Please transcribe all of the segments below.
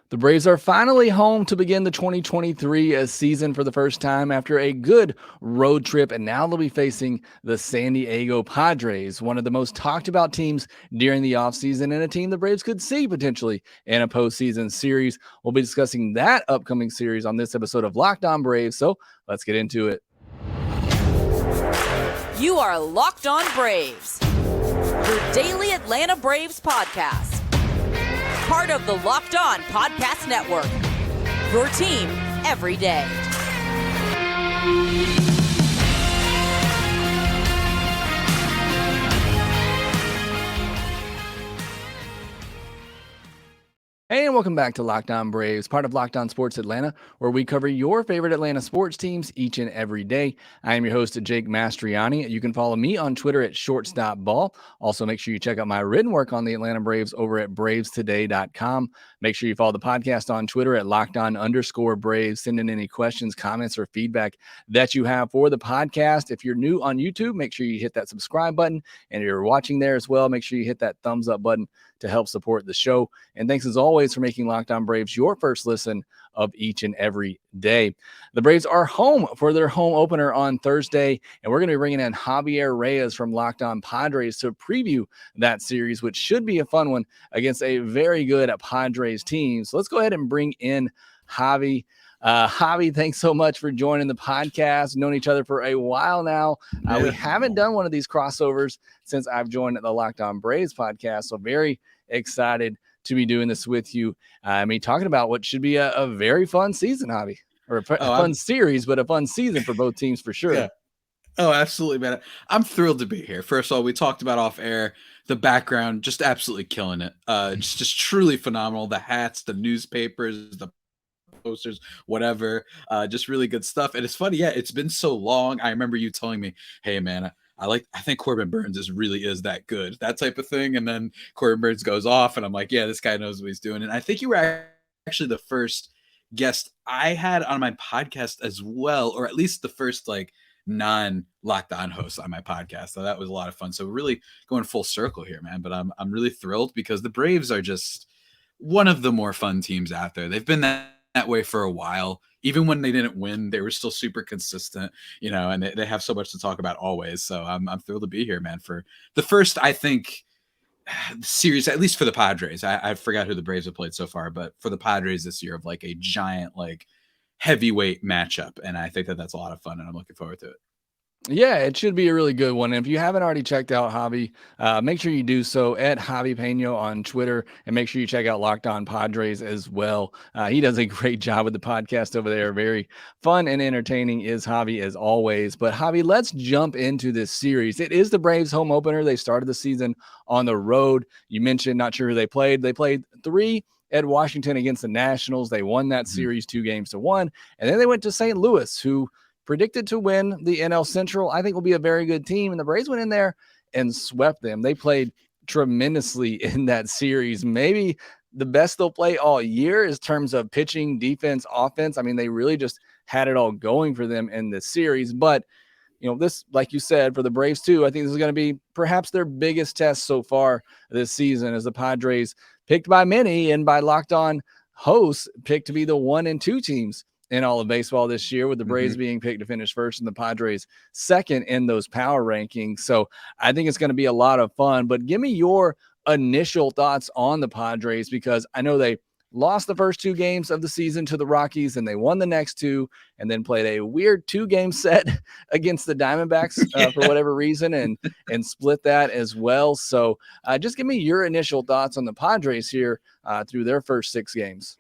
The Braves are finally home to begin the 2023 season for the first time after a good road trip, and now they'll be facing the San Diego Padres, one of the most talked about teams during the offseason, and a team the Braves could see potentially in a postseason series. We'll be discussing that upcoming series on this episode of Locked On Braves, so let's get into it. You are Locked On Braves, your daily Atlanta Braves podcast. Part of the Locked On Podcast Network, your team every day. Hey, and welcome back to Locked On Braves, part of Locked On Sports Atlanta, where we cover your favorite Atlanta sports teams each and every day. I am your host, Jake Mastriani. You can follow me on Twitter at shortstopball. Also, make sure you check out my written work on the Atlanta Braves over at bravestoday.com. Make sure you follow the podcast on Twitter at LockedOn_Braves. Send in any questions, comments, or feedback that you have for the podcast. If you're new on YouTube, make sure you hit that subscribe button. And if you're watching there as well, make sure you hit that thumbs up button to help support the show. And thanks as always for making Locked On Braves your first listen of each and every day. The Braves are home for their home opener on Thursday, and we're going to be bringing in Javier Reyes from Locked On Padres to preview that series, which should be a fun one against a very good Padres team. So let's go ahead and bring in Javi. Javi, thanks so much for joining the podcast. Known each other for a while now. We haven't done one of these crossovers since I've joined the Locked On Braves podcast, so very excited to be doing this with you. Talking about what should be a very fun season, Javi, or a fun series, but a fun season for both teams for sure. Yeah. Oh, absolutely, man. I'm thrilled to be here. First of all, we talked about off air, the background, just absolutely killing it. Just truly phenomenal. The hats, the newspapers, the posters, whatever, just really good stuff. And it's funny, yeah, it's been so long. I remember you telling me, hey man, I think Corbin Burns really is that good, that type of thing. And then Corbin Burns goes off and I'm like, yeah, this guy knows what he's doing. And I think you were actually the first guest I had on my podcast as well, or at least the first like non-Locked On host on my podcast. So that was a lot of fun. So really going full circle here, man. But I'm really thrilled because the Braves are just one of the more fun teams out there. They've been that way for a while. Even when they didn't win, they were still super consistent, and they have so much to talk about always. So I'm thrilled to be here, man, for the first, I think, series, at least for the Padres. I forgot who the Braves have played so far, but for the Padres this year of like a giant, like heavyweight matchup. And I think that's a lot of fun and I'm looking forward to it. Yeah, it should be a really good one. And if you haven't already checked out Javi, make sure you do so at Javi Peno on Twitter, and make sure you check out Locked On Padres as well. He does a great job with the podcast over there. Very fun and entertaining is Javi as always. But Javi, let's jump into this series. It is the Braves home opener. They started the season on the road. You mentioned, not sure who they played. They played 3 at Washington against the Nationals. They won that series 2-1. And then they went to St. Louis, who predicted to win the NL Central. I think will be a very good team. And the Braves went in there and swept them. They played tremendously in that series. Maybe the best they'll play all year in terms of pitching, defense, offense. I mean, they really just had it all going for them in this series. But, this, like you said, for the Braves too, I think this is going to be perhaps their biggest test so far this season, as the Padres, picked by many and by Locked On hosts, picked to be the 1 and 2 teams in all of baseball this year, with the Braves being picked to finish first and the Padres second in those power rankings. So I think it's going to be a lot of fun. But give me your initial thoughts on the Padres, because I know they lost the first 2 games of the season to the Rockies, and they won the next 2, and then played a weird 2-game set against the Diamondbacks for whatever reason, and split that as well. So just give me your initial thoughts on the Padres here through their first 6 games.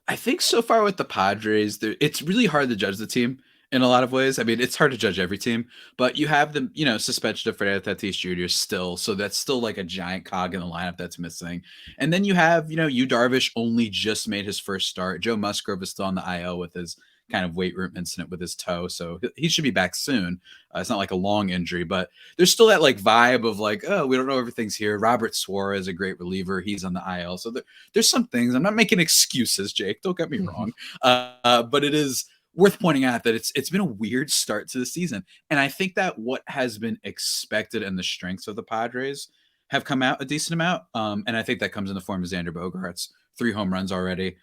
I think so far with the Padres, it's really hard to judge the team in a lot of ways. I mean, it's hard to judge every team, but you have them, suspension of Fernando Tatis Jr. still. So that's still like a giant cog in the lineup that's missing. And then you have, Yu Darvish only just made his first start. Joe Musgrove is still on the IL with his kind of weight room incident with his toe. So he should be back soon. It's not like a long injury, but there's still that like vibe of like, oh, we don't know everything's here. Robert Suarez, a great reliever. He's on the IL. So there's some things. I'm not making excuses, Jake. Don't get me wrong. But it is worth pointing out that it's been a weird start to the season. And I think that what has been expected and the strengths of the Padres have come out a decent amount. And I think that comes in the form of Xander Bogaerts 3 home runs already.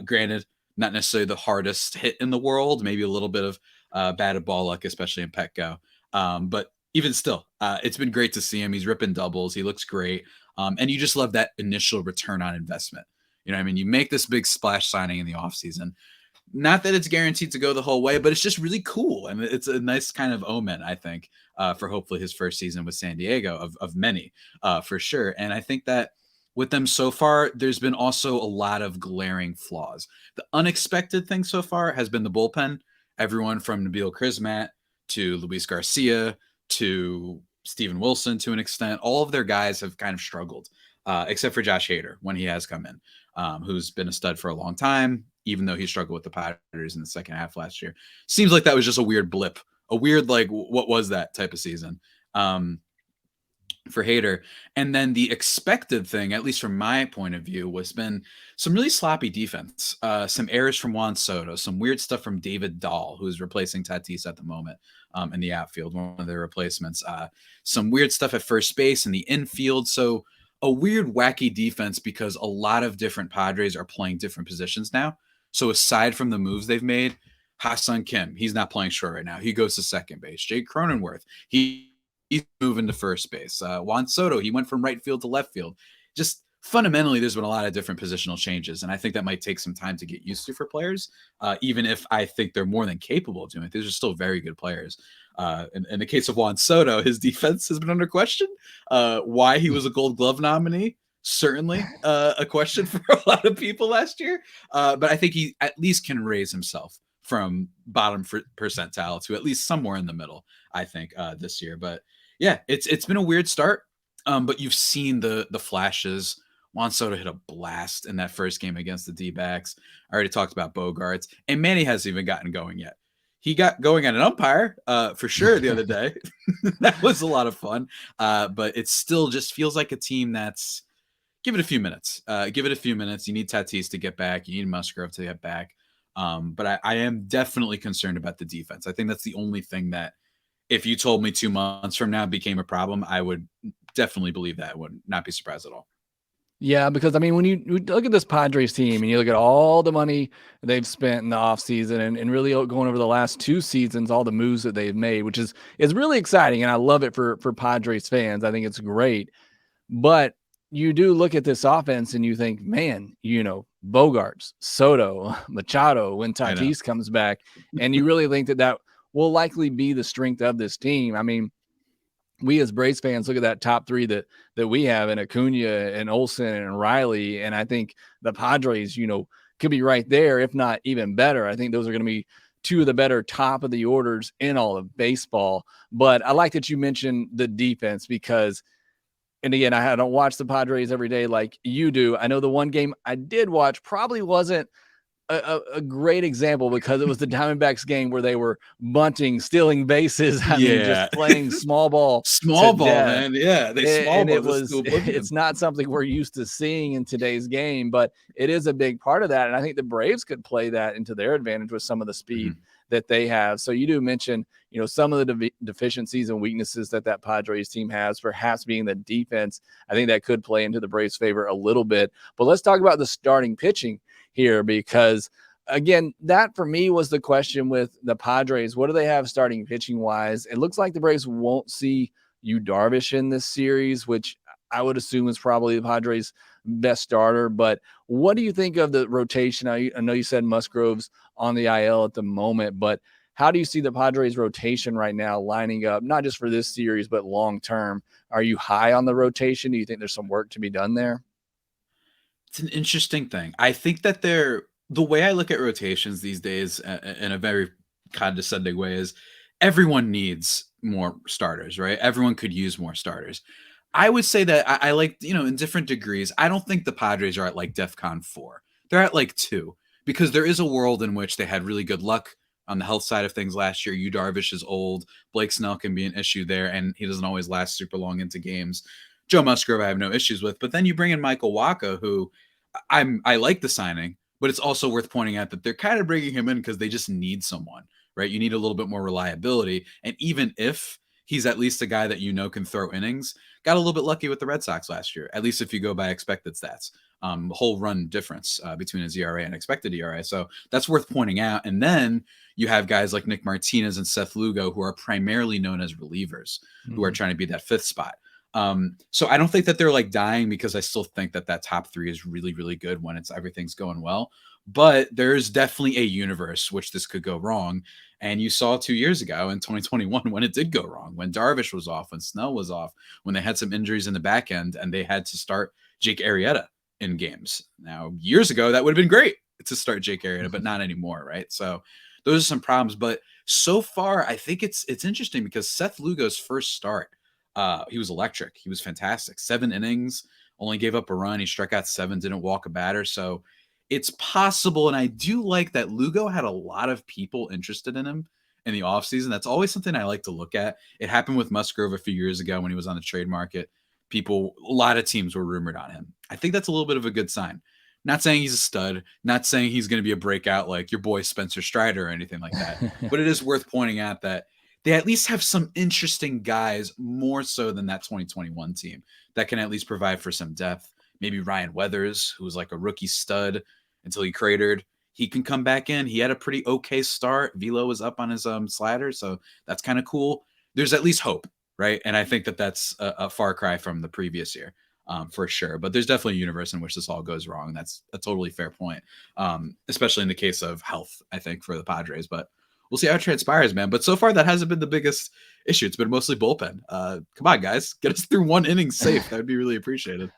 Granted, not necessarily the hardest hit in the world, maybe a little bit of batted ball luck, especially in Petco. But even still, it's been great to see him. He's ripping doubles. He looks great. And you just love that initial return on investment. You know what I mean? You make this big splash signing in the offseason. Not that it's guaranteed to go the whole way, but it's just really cool. And it's a nice kind of omen, I think, for hopefully his first season with San Diego of many, for sure. And I think that with them so far, there's been also a lot of glaring flaws. The unexpected thing so far has been the bullpen. Everyone from Nabil Crismat to Luis Garcia to Steven Wilson to an extent, all of their guys have kind of struggled, except for Josh Hader when he has come in, who's been a stud for a long time, even though he struggled with the Padres in the second half last year. Seems like that was just a weird blip, a weird, like, what was that type of season for Hader. And then the expected thing, at least from my point of view, was been some really sloppy defense, some errors from Juan Soto, some weird stuff from David Dahl, who's replacing Tatis at the moment in the outfield, one of their replacements, some weird stuff at first base and the infield. So a weird, wacky defense because a lot of different Padres are playing different positions now. So aside from the moves they've made, Ha-Seong Kim, he's not playing short right now. He goes to second base. Jake Cronenworth, he's moving to first base. Juan Soto, he went from right field to left field. Just fundamentally, there's been a lot of different positional changes, and I think that might take some time to get used to for players, even if I think they're more than capable of doing it. These are still very good players. In the case of Juan Soto, his defense has been under question. Why he was a Gold Glove nominee, certainly a question for a lot of people last year. But I think he at least can raise himself from bottom percentile to at least somewhere in the middle, I think, this year. But yeah, it's been a weird start, but you've seen the flashes. Juan Soto hit a blast in that first game against the D-backs. I already talked about Bogarts, and Manny hasn't even gotten going yet. He got going on an umpire for sure the other day. That was a lot of fun, but it still just feels like a team that's give it a few minutes. Give it a few minutes. You need Tatis to get back. You need Musgrove to get back. But I am definitely concerned about the defense. I think that's the only thing that, if you told me 2 months from now became a problem, I would definitely believe that. I would not be surprised at all. Yeah, because I mean, when you look at this Padres team and you look at all the money they've spent in the offseason and really going over the last 2 seasons, all the moves that they've made, which is really exciting. And I love it for Padres fans. I think it's great. But you do look at this offense and you think, man, Bogarts, Soto, Machado, when Tatis comes back, and you really think that will likely be the strength of this team. I mean, we as Braves fans look at that top 3 that we have in Acuna and Olsen and Riley, and I think the Padres, could be right there, if not even better. I think those are going to be 2 of the better top of the orders in all of baseball. But I like that you mentioned the defense because, and again, I don't watch the Padres every day like you do. I know the one game I did watch probably wasn't a great example because it was the Diamondbacks game where they were bunting, stealing bases. I mean, just playing small ball, man. Yeah, it's not something we're used to seeing in today's game, but it is a big part of that. And I think the Braves could play that into their advantage with some of the speed that they have. So you do mention, some of the deficiencies and weaknesses that Padres team has, perhaps being the defense. I think that could play into the Braves' favor a little bit. But let's talk about the starting pitching here, because again, that for me was the question with the Padres. What do they have starting pitching wise? It looks like the Braves won't see Yu Darvish in this series, which I would assume is probably the Padres' best starter. But what do you think of the rotation? I know you said Musgrove's on the IL at the moment, but how do you see the Padres rotation right now lining up, not just for this series, but long term? Are you high on the rotation? Do you think there's some work to be done there? It's an interesting thing. I think that the way I look at rotations these days in a very condescending way is everyone needs more starters, right? Everyone could use more starters. I would say that I like, in different degrees. I don't think the Padres are at like DEFCON 4. They're at like 2 because there is a world in which they had really good luck on the health side of things last year. Yu Darvish is old. Blake Snell can be an issue there, and he doesn't always last super long into games. Joe Musgrove, I have no issues with. But then you bring in Michael Wacha, who I like the signing, but it's also worth pointing out that they're kind of bringing him in because they just need someone, right? You need a little bit more reliability. And even if he's at least a guy that can throw innings, got a little bit lucky with the Red Sox last year, at least if you go by expected stats. Whole run difference between his ERA and expected ERA. So that's worth pointing out. And then you have guys like Nick Martinez and Seth Lugo, who are primarily known as relievers, who are trying to be that fifth spot. So I don't think that they're like dying, because I still think that that top three is really, really good when everything's going well. But there's definitely a universe which this could go wrong. And you saw 2 years ago in 2021 when it did go wrong, when Darvish was off, when Snell was off, when they had some injuries in the back end and they had to start Jake Arrieta in games. Now, years ago, that would have been great to start Jake Arrieta, but not anymore, right? So those are some problems. But so far, I think it's interesting because Seth Lugo's first start, he was electric. He was fantastic. 7 innings, only gave up a run. He struck out 7, didn't walk a batter. So it's possible. And I do like that Lugo had a lot of people interested in him in the offseason. That's always something I like to look at. It happened with Musgrove a few years ago when he was on the trade market. A lot of teams were rumored on him. I think that's a little bit of a good sign. Not saying he's a stud, not saying he's going to be a breakout like your boy Spencer Strider or anything like that. But it is worth pointing out that they at least have some interesting guys, more so than that 2021 team, that can at least provide for some depth. Maybe Ryan Weathers, who was like a rookie stud until he cratered. He can come back in. He had a pretty okay start. Velo was up on his slider, so that's kind of cool. There's at least hope, right? And I think that that's a far cry from the previous year, for sure. But there's definitely a universe in which this all goes wrong. And that's a totally fair point, especially in the case of health, I think, for the Padres. But we'll see how it transpires, man. But so far, that hasn't been the biggest issue. It's been mostly bullpen. Come on, guys. Get us through 1 inning safe. That would be really appreciated.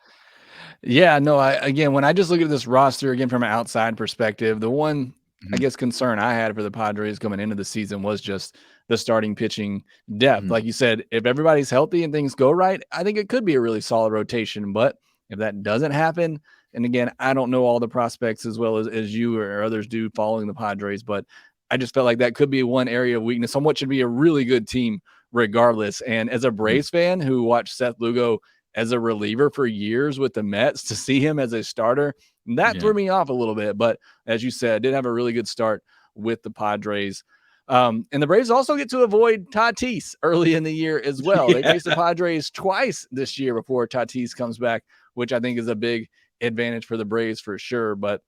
Yeah, no, again, when I just look at this roster again from an outside perspective, the one, I guess, concern I had for the Padres coming into the season was just the starting pitching depth. Like you said, if everybody's healthy and things go right, I think it could be a really solid rotation. But if that doesn't happen, and again, I don't know all the prospects as well as you or others do following the Padres, but I just felt like that could be one area of weakness on what should be a really good team regardless. And as a Braves fan who watched Seth Lugo as a reliever for years with the Mets, to see him as a starter, that threw me off a little bit. But as you said, did have a really good start with the Padres. And the Braves also get to avoid Tatis early in the year as well. They face the Padres twice this year before Tatis comes back, which I think is a big advantage for the Braves for sure. But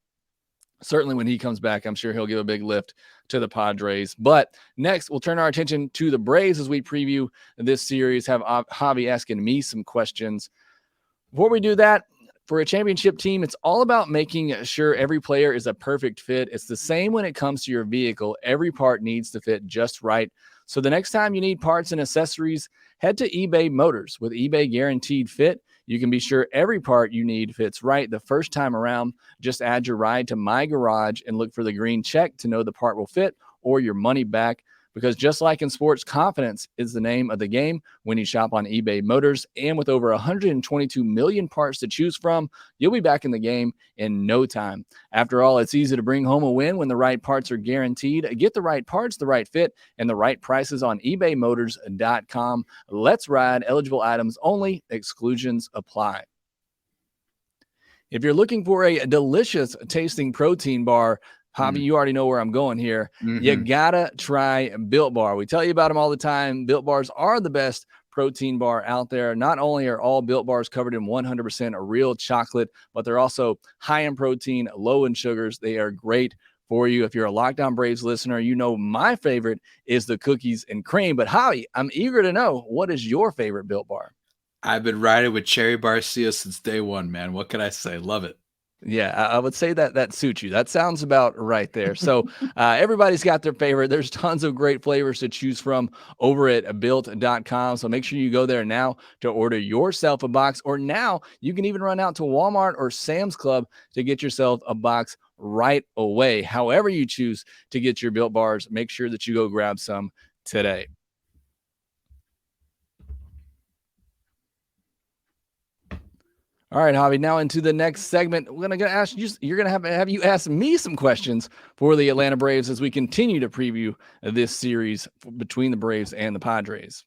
certainly when he comes back, I'm sure he'll give a big lift to the Padres. But next, we'll turn our attention to the Braves as we preview this series. Have Javi asking me some questions. Before we do that, for a championship team, it's all about making sure every player is a perfect fit. It's the same when it comes to your vehicle. Every part needs to fit just right. So the next time you need parts and accessories, head to eBay Motors. With eBay Guaranteed Fit, you can be sure every part you need fits right the first time around. Just add your ride to My Garage and look for the green check to know the part will fit or your money back. Because just like in sports, confidence is the name of the game when you shop on eBay Motors. And with over 122 million parts to choose from, you'll be back in the game in no time. After all, it's easy to bring home a win when the right parts are guaranteed. Get the right parts, the right fit, and the right prices on ebaymotors.com. Let's ride. Eligible items only. Exclusions apply. If you're looking for a delicious tasting protein bar, Javi, you already know where I'm going here. You gotta try Built Bar. We tell you about them all the time. Built Bars are the best protein bar out there. Not only are all Built Bars covered in 100% real chocolate, but they're also high in protein, low in sugars. They are great for you. If you're a Locked On Braves listener, you know my favorite is the cookies and cream. But Javi, I'm eager to know, what is your favorite Built Bar? I've been riding with Cherry Barcia since day one, man. What can I say? Love it. Yeah, I would say that suits you. That sounds about right there. So everybody's got their favorite. There's tons of great flavors to choose from over at built.com. So make sure you go there now to order yourself a box, or now you can even run out to Walmart or Sam's Club to get yourself a box right away. However you choose to get your Built Bars, make sure that you go grab some today. All right, Javi, now into the next segment. We're going to ask you, you're going to have you ask me some questions for the Atlanta Braves as we continue to preview this series between the Braves and the Padres.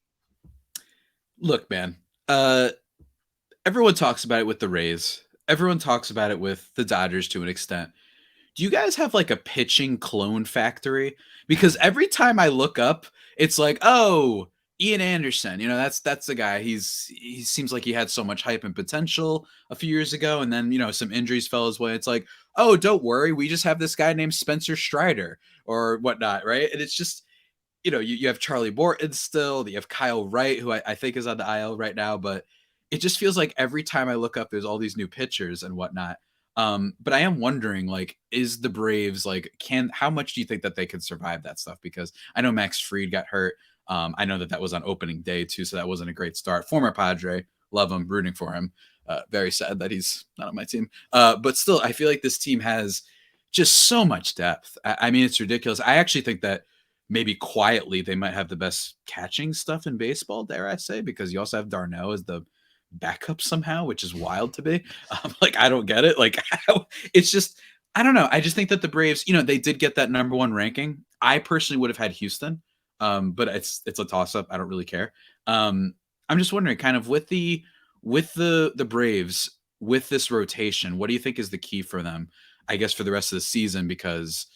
Look, man, everyone talks about it with the Rays. Everyone talks about it with the Dodgers to an extent. Do you guys have like a pitching clone factory? Because every time I look up, it's like, oh, Ian Anderson, that's the guy. He seems like he had so much hype and potential a few years ago, and then some injuries fell his way. It's like, oh, don't worry, we just have this guy named Spencer Strider or whatnot, right? And it's just, you have Charlie Morton still. You have Kyle Wright, who I think is on the IL right now, but it just feels like every time I look up, there's all these new pitchers and whatnot. But I am wondering, like, is the Braves how much do you think that they could survive that stuff? Because I know Max Fried got hurt. I know that was on opening day too, so that wasn't a great start. Former Padre, love him, rooting for him. Very sad that he's not on my team. But still, I feel like this team has just so much depth. I mean, it's ridiculous. I actually think that maybe quietly they might have the best catching stuff in baseball, dare I say, because you also have Darno as the backup somehow, which is wild to me. Like, I don't get it. Like, it's just, I don't know. I just think that the Braves, they did get that number one ranking. I personally would have had Houston. But it's a toss up. I don't really care. I'm just wondering, kind of with the Braves, with this rotation, what do you think is the key for them, I guess, for the rest of the season? Because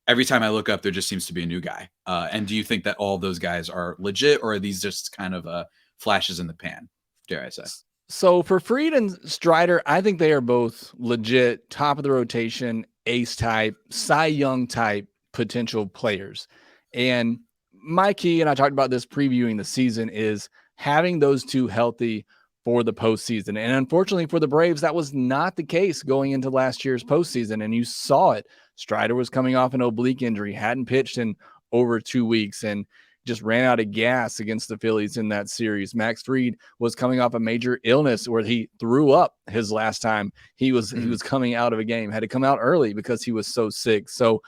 every time I look up, there just seems to be a new guy. And do you think that all those guys are legit, or are these just kind of flashes in the pan, dare I say? So for Fried and Strider, I think they are both legit, top of the rotation, ace type, Cy Young type potential players. And my key, and I talked about this previewing the season, is having those two healthy for the postseason. And unfortunately for the Braves, that was not the case going into last year's postseason. And you saw it. Strider was coming off an oblique injury, hadn't pitched in over 2 weeks, and just ran out of gas against the Phillies in that series. Max Fried was coming off a major illness where he threw up his last time he was coming out of a game, had to come out early because he was so sick. So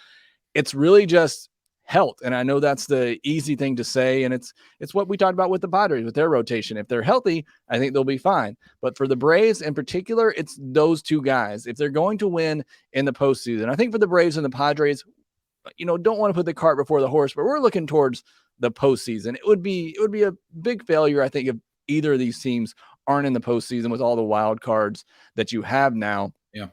it's really just health. And I know that's the easy thing to say. And it's what we talked about with the Padres, with their rotation. If they're healthy, I think they'll be fine. But for the Braves in particular, it's those two guys. If they're going to win in the postseason, I think for the Braves and the Padres, don't want to put the cart before the horse, but we're looking towards the postseason. It would be a big failure, I think, if either of these teams aren't in the postseason with all the wild cards that you have now. Yeah.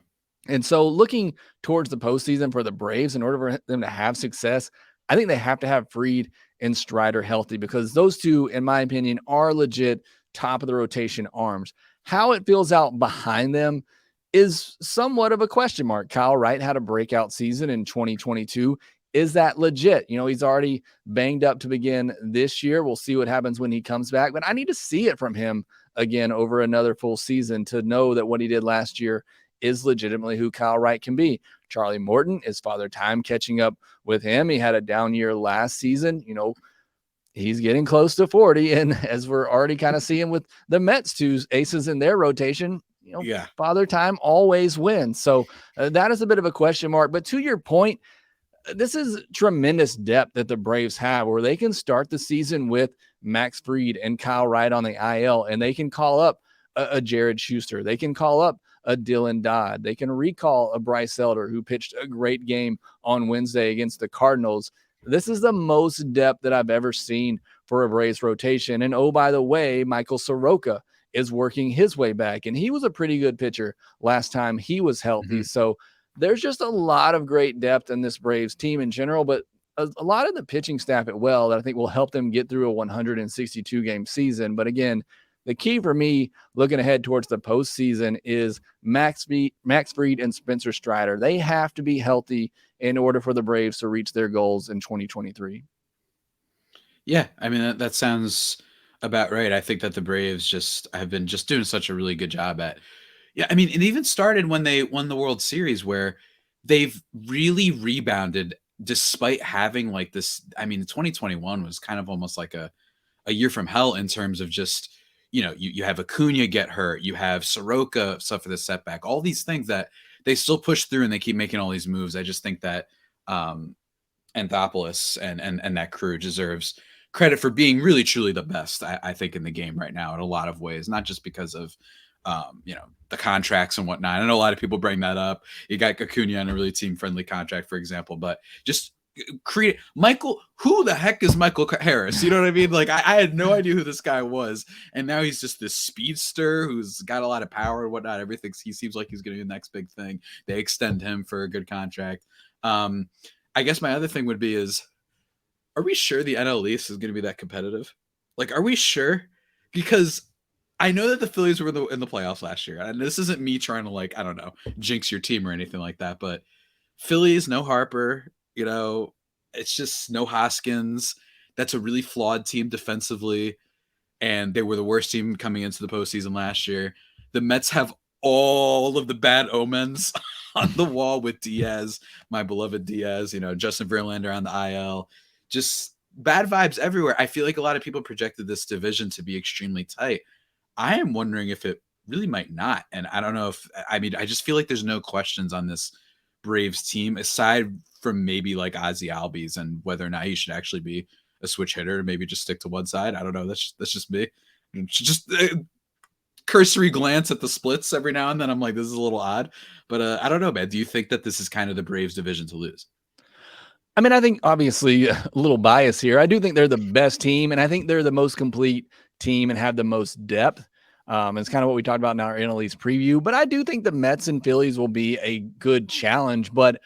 And so looking towards the postseason for the Braves, in order for them to have success, I think they have to have Fried and Strider healthy, because those two, in my opinion, are legit top of the rotation arms. How it feels out behind them is somewhat of a question mark. Kyle Wright had a breakout season in 2022. Is that legit? He's already banged up to begin this year. We'll see what happens when he comes back, but I need to see it from him again over another full season to know that what he did last year is legitimately who Kyle Wright can be. Charlie Morton is Father Time catching up with him. He had a down year last season. He's getting close to 40. And as we're already kind of seeing with the Mets, two aces in their rotation, Father Time always wins. So that is a bit of a question mark. But to your point, this is tremendous depth that the Braves have, where they can start the season with Max Fried and Kyle Wright on the IL, and they can call up a Jared Schuster. They can call up a Dylan Dodd. They can recall a Bryce Elder, who pitched a great game on Wednesday against the Cardinals. This is the most depth that I've ever seen for a Braves rotation. And oh, by the way, Michael Soroka is working his way back, and he was a pretty good pitcher last time he was healthy. So there's just a lot of great depth in this Braves team in general, but a lot of the pitching staff at well that I think will help them get through a 162 game season. But again, the key for me looking ahead towards the postseason is Max Fried and Spencer Strider. They have to be healthy in order for the Braves to reach their goals in 2023. Yeah, I mean, that sounds about right. I think that the Braves have been doing such a really good job at. Yeah, I mean, it even started when they won the World Series, where they've really rebounded despite having like this. I mean, 2021 was kind of almost like a year from hell in terms of just, you have Acuna get hurt, you have Soroka suffer the setback, all these things that they still push through and they keep making all these moves. I just think that Anthopoulos and that crew deserves credit for being really truly the best, I think, in the game right now in a lot of ways, not just because of the contracts and whatnot. I know a lot of people bring that up. You got Acuna on a really team-friendly contract, for example, but just create Michael. Who the heck is Michael Harris? You know what I mean? Like, I had no idea who this guy was, and now he's just this speedster who's got a lot of power and whatnot. He seems like he's going to be the next big thing. They extend him for a good contract. I guess my other thing would be are we sure the NL East is going to be that competitive? Like, are we sure? Because I know that the Phillies were in the playoffs last year, and this isn't me trying to, like, I don't know, jinx your team or anything like that, but Phillies, no Harper, it's just no Hoskins. That's a really flawed team defensively, and they were the worst team coming into the postseason last year. The Mets have all of the bad omens on the wall with Diaz, my beloved Diaz, Justin Verlander on the IL. Just bad vibes everywhere. I feel like a lot of people projected this division to be extremely tight. I am wondering if it really might not. And I don't know I just feel like there's no questions on this Braves team aside from maybe like Ozzy Albies and whether or not he should actually be a switch hitter, maybe just stick to one side. I don't know. That's just me. Just cursory glance at the splits every now and then. I'm like, this is a little odd, but I don't know, man. Do you think that this is kind of the Braves division to lose? I mean, I think obviously a little bias here. I do think they're the best team, and I think they're the most complete team and have the most depth. It's kind of what we talked about in our NL East preview. But I do think the Mets and Phillies will be a good challenge. But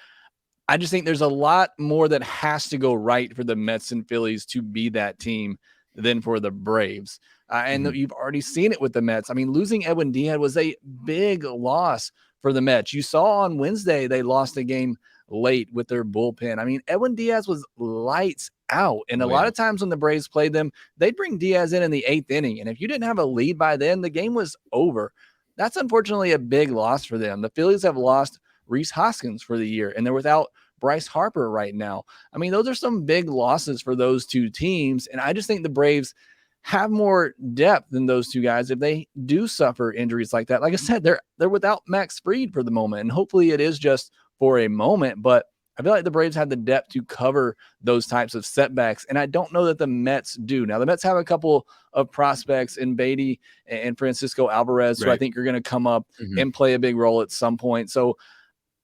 I just think there's a lot more that has to go right for the Mets and Phillies to be that team than for the Braves. And you've already seen it with the Mets. I mean, losing Edwin Diaz was a big loss for the Mets. You saw on Wednesday they lost a game late with their bullpen. I mean, Edwin Diaz was lights out. And a lot of times when the Braves played them, they'd bring Diaz in the 8th inning. And if you didn't have a lead by then, the game was over. That's unfortunately a big loss for them. The Phillies have lost Rhys Hoskins for the year, and they're without Bryce Harper right now. I mean, those are some big losses for those two teams. And I just think the Braves have more depth than those two guys if they do suffer injuries like that. Like I said, they're without Max Fried for the moment, and hopefully it is just for a moment, but I feel like the Braves have the depth to cover those types of setbacks, and I don't know that the Mets do. Now, the Mets have a couple of prospects in Beatty and Francisco Alvarez, who I think are going to come up and play a big role at some point. So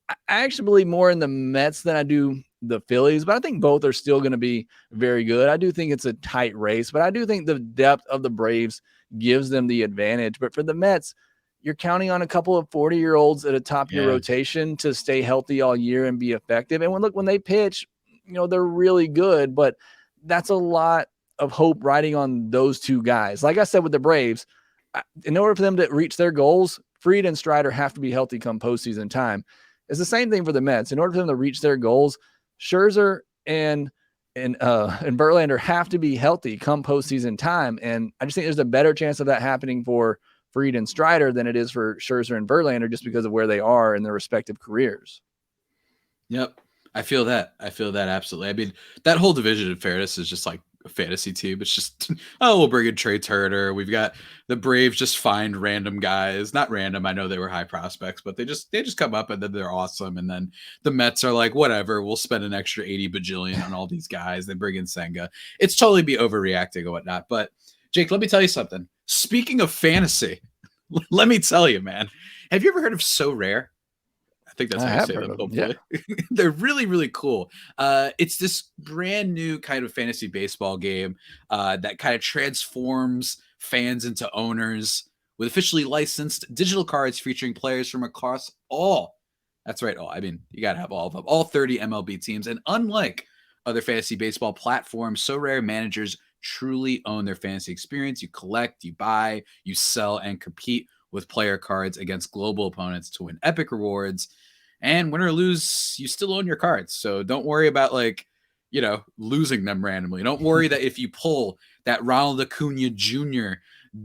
I actually believe more in the Mets than I do the Phillies, but I think both are still going to be very good. I do think it's a tight race, but I do think the depth of the Braves gives them the advantage. But for the Mets, you're counting on a couple of 40-year-olds at a top of your rotation to stay healthy all year and be effective. And when they pitch, they're really good, but that's a lot of hope riding on those two guys. Like I said with the Braves, in order for them to reach their goals, Fried and Strider have to be healthy come postseason time. It's the same thing for the Mets. In order for them to reach their goals, Scherzer and Verlander have to be healthy come postseason time. And I just think there's a better chance of that happening for Fried and Strider than it is for Scherzer and Verlander just because of where they are in their respective careers. Yep. I feel that absolutely. I mean, that whole division in fairness is just like a fantasy team. It's just, we'll bring in Trey Turner. We've got the Braves just find random guys. Not random. I know they were high prospects, but they just come up and then they're awesome. And then the Mets are like, whatever, we'll spend an extra 80 bajillion on all these guys. They bring in Senga. It's totally be overreacting and whatnot. But Jake, let me tell you something. Speaking of fantasy, let me tell you, man. Have you ever heard of So Rare? I think that's how you say them, hopefully. Yeah. They're really, really cool. It's this brand new kind of fantasy baseball game that kind of transforms fans into owners with officially licensed digital cards featuring players from across all. That's right, all. I mean, you got to have all of them. All 30 MLB teams. And unlike other fantasy baseball platforms, So Rare managers truly own their fantasy experience. You collect, you buy, you sell, and compete with player cards against global opponents to win epic rewards. And win or lose, you still own your cards. So don't worry about losing them randomly. Don't worry that if you pull that Ronald Acuna Jr.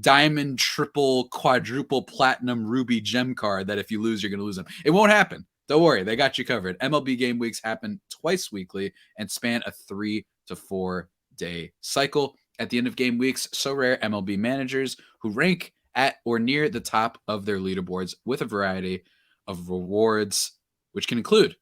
diamond, triple, quadruple, platinum, ruby gem card, that if you lose, you're going to lose them. It won't happen. Don't worry. They got you covered. MLB game weeks happen twice weekly and span a 3 to 4 day cycle. At the end of game weeks, So Rare MLB managers who rank at or near the top of their leaderboards with a variety of rewards, which can include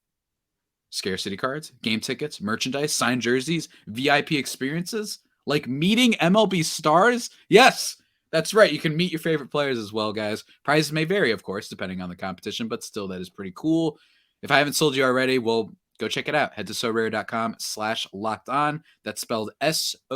scarcity cards, game tickets, merchandise, signed jerseys, VIP experiences, like meeting MLB stars. Yes, that's right. You can meet your favorite players as well, guys. Prizes may vary, of course, depending on the competition, but still, that is pretty cool. If I haven't sold you already, well, go check it out. Head to sorare.com/lockedon. That's spelled SORARE.com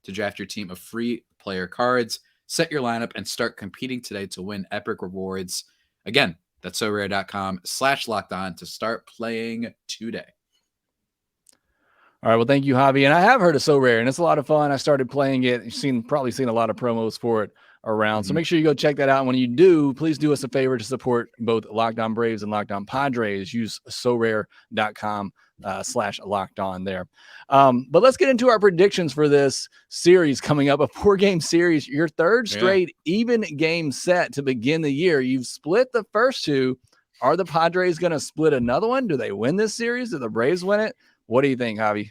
to draft your team of free player cards. Set your lineup and start competing today to win epic rewards. Again, that's sorare.com/lockedon to start playing today. All right. Well, thank you, Javi. And I have heard of So Rare, and it's a lot of fun. I started playing it. You've probably seen a lot of promos for it around. So make sure you go check that out. And when you do, please do us a favor to support both Locked On Braves and Locked On Padres. Use sorare.com /locked on there. But let's get into our predictions for this series coming up, a 4-game series, your third straight even game set to begin the year. You've split the first two. Are the Padres going to split another one? Do they win this series? Do the Braves win it? What do you think, Javi?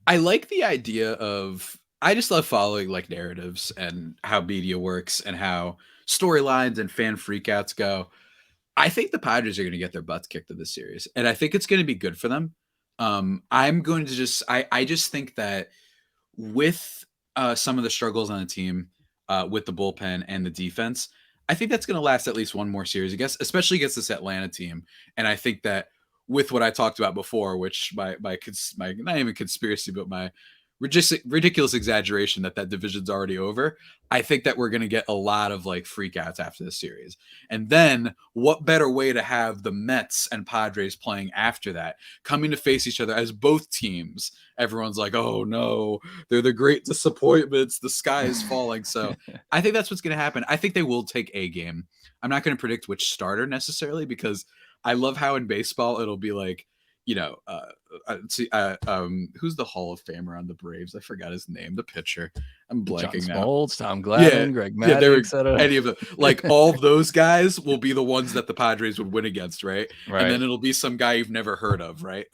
I like the idea of, I just love following like narratives and how media works and how storylines and fan freakouts go. I think the Padres are going to get their butts kicked in this series, and I think it's going to be good for them. I'm going to I just think that with some of the struggles on the team, with the bullpen and the defense, I think that's going to last at least one more series, I guess, especially against this Atlanta team. And I think that with what I talked about before, which my not even conspiracy, but my ridiculous exaggeration that division's already over, I think that we're going to get a lot of like freakouts after this series. And then what better way to have the Mets and Padres playing after that, coming to face each other as both teams. Everyone's like, oh no, they're the great disappointments. The sky is falling. So I think that's what's going to happen. I think they will take a game. I'm not going to predict which starter necessarily, because I love how in baseball it'll be like, you know, who's the Hall of Famer on the Braves? I forgot his name. The pitcher. I'm blanking John now. Smoltz, Tom Glavine, Greg Maddux, there etc. Any of them, like all of those guys will be the ones that the Padres would win against, right? Right. And then it'll be some guy you've never heard of, right?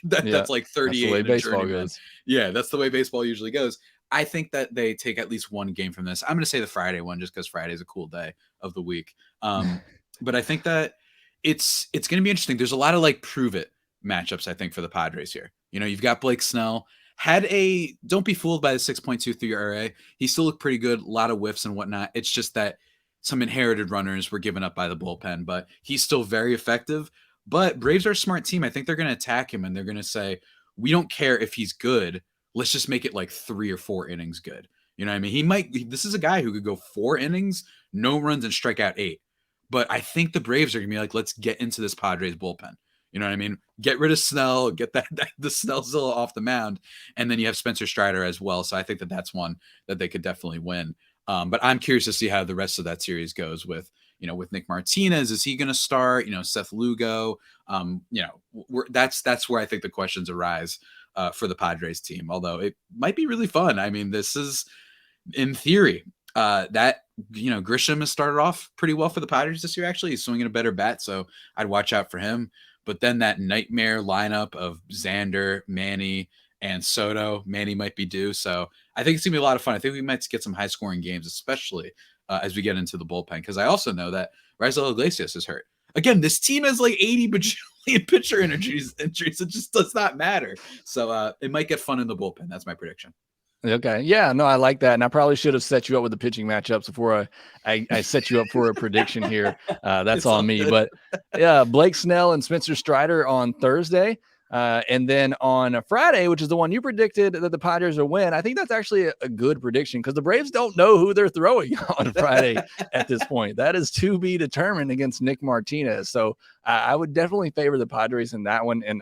That's like 38. That's the way baseball goes. Yeah, that's the way baseball usually goes. I think that they take at least one game from this. I'm going to say the Friday one, just because Friday is a cool day of the week. But I think that it's going to be interesting. There's a lot of like prove it matchups, I think, for the Padres here. You know, you've got Blake Snell. Don't be fooled by the 6.23 ERA. He still looked pretty good. A lot of whiffs and whatnot. It's just that some inherited runners were given up by the bullpen, but he's still very effective. But Braves are a smart team. I think they're going to attack him and they're going to say, we don't care if he's good. Let's just make it like 3 or 4 innings good. You know what I mean? This is a guy who could go 4 innings, no runs, and strike out 8. But I think the Braves are going to be like, let's get into this Padres bullpen. You know what I mean? Get rid of Snell, get the Snellzilla off the mound, and then you have Spencer Strider as well. So I think that that's one that they could definitely win. But I'm curious to see how the rest of that series goes with Nick Martinez. Is he going to start? Seth Lugo. That's where I think the questions arise for the Padres team. Although it might be really fun. I mean, this is in theory that Grisham has started off pretty well for the Padres this year. Actually, he's swinging a better bat, so I'd watch out for him. But then that nightmare lineup of Xander, Manny, and Soto, Manny might be due. So I think it's going to be a lot of fun. I think we might get some high-scoring games, especially as we get into the bullpen. Because I also know that Raisel Iglesias is hurt. Again, this team has like 80 bajillion pitcher injuries. It just does not matter. So it might get fun in the bullpen. That's my prediction. Okay. Yeah, no, I like that. And I probably should have set you up with the pitching matchups before I set you up for a prediction here. That's on me. Good. But yeah, Blake Snell and Spencer Strider on Thursday. And then on Friday, which is the one you predicted that the Padres will win, I think that's actually a good prediction because the Braves don't know who they're throwing on Friday at this point. That is to be determined against Nick Martinez. So I would definitely favor the Padres in that one. And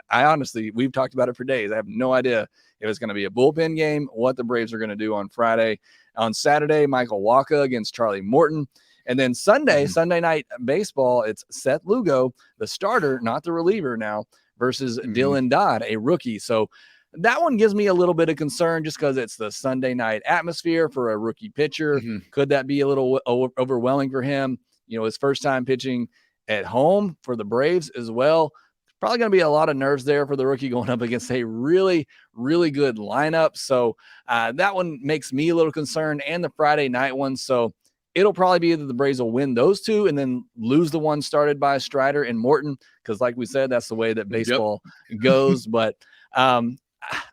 we've talked about it for days. I have no idea if it's going to be a bullpen game, what the Braves are going to do on Friday. On Saturday, Michael Wacha against Charlie Morton. And then Sunday night baseball, it's Seth Lugo, the starter, not the reliever now, versus Dylan Dodd, a rookie. So that one gives me a little bit of concern just because it's the Sunday night atmosphere for a rookie pitcher. Could that be a little overwhelming for him? His first time pitching at home for the Braves as well. Probably going to be a lot of nerves there for the rookie going up against a really, really good lineup. So that one makes me a little concerned, and the Friday night one. So it'll probably be either the Braves will win those two and then lose the one started by Strider and Morton, because like we said, that's the way that baseball goes. But I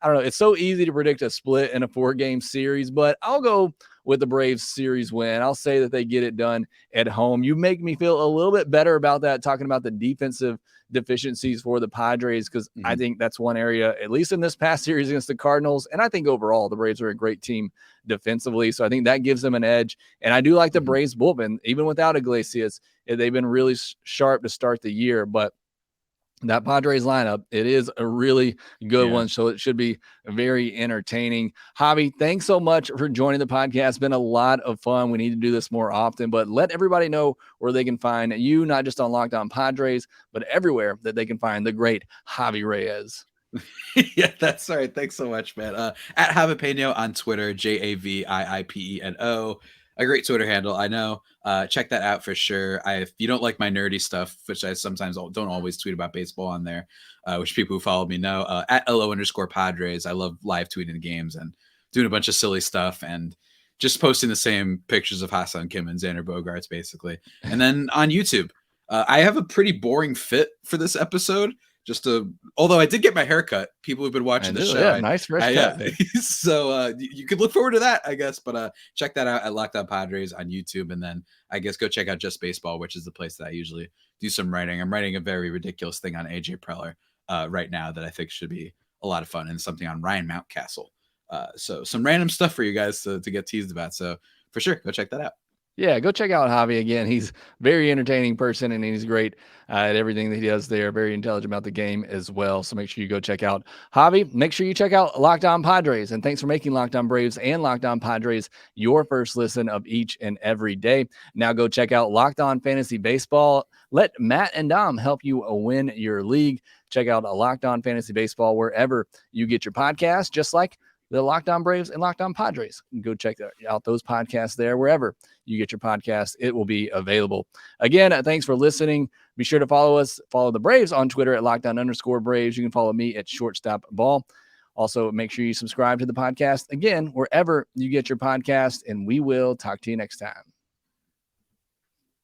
don't know. It's so easy to predict a split in a 4-game series, but I'll go with the Braves series win. I'll say that they get it done at home. You make me feel a little bit better about that, talking about the defensive deficiencies for the Padres, because I think that's one area, at least in this past series against the Cardinals, and I think overall the Braves are a great team defensively, so I think that gives them an edge. And I do like the Braves bullpen, even without Iglesias. They've been really sharp to start the year, but that Padres lineup, it is a really good one. So it should be very entertaining. Javi, thanks so much for joining the podcast. It's been a lot of fun. We need to do this more often, but let everybody know where they can find you, not just on Locked On Padres, but everywhere that they can find the great Javi Reyes. Yeah, that's all right. Thanks so much, man. At Javipeno on Twitter, JAVIIPENO. A great Twitter handle, I know. Check that out for sure. If you don't like my nerdy stuff, which I sometimes don't always tweet about baseball on there, which people who follow me know, at LO_Padres. I love live tweeting the games and doing a bunch of silly stuff and just posting the same pictures of Ha-Seong Kim and Xander Bogaerts, basically. And then on YouTube, I have a pretty boring fit for this episode. Although I did get my hair cut. People who've been watching the show, yeah, nice fresh cut. So you could look forward to that, I guess. But check that out at Locked On Padres on YouTube, and then I guess go check out Just Baseball, which is the place that I usually do some writing. I'm writing a very ridiculous thing on AJ Preller right now that I think should be a lot of fun, and something on Ryan Mountcastle. So some random stuff for you guys to get teased about. So for sure, go check that out. Yeah, go check out Javi again. He's a very entertaining person, and he's great at everything that he does there. Very intelligent about the game as well. So make sure you go check out Javi. Make sure you check out Locked On Padres. And thanks for making Locked On Braves and Locked On Padres your first listen of each and every day. Now go check out Locked On Fantasy Baseball. Let Matt and Dom help you win your league. Check out Locked On Fantasy Baseball wherever you get your podcast, just like the Locked On Braves and Locked On Padres. Go check out those podcasts there, wherever you get your podcast. It will be available. Again, thanks for listening. Be sure to follow us. Follow the Braves on Twitter at @LockedOn_Braves. You can follow me at Shortstop Ball. Also, make sure you subscribe to the podcast, again, wherever you get your podcast, and we will talk to you next time.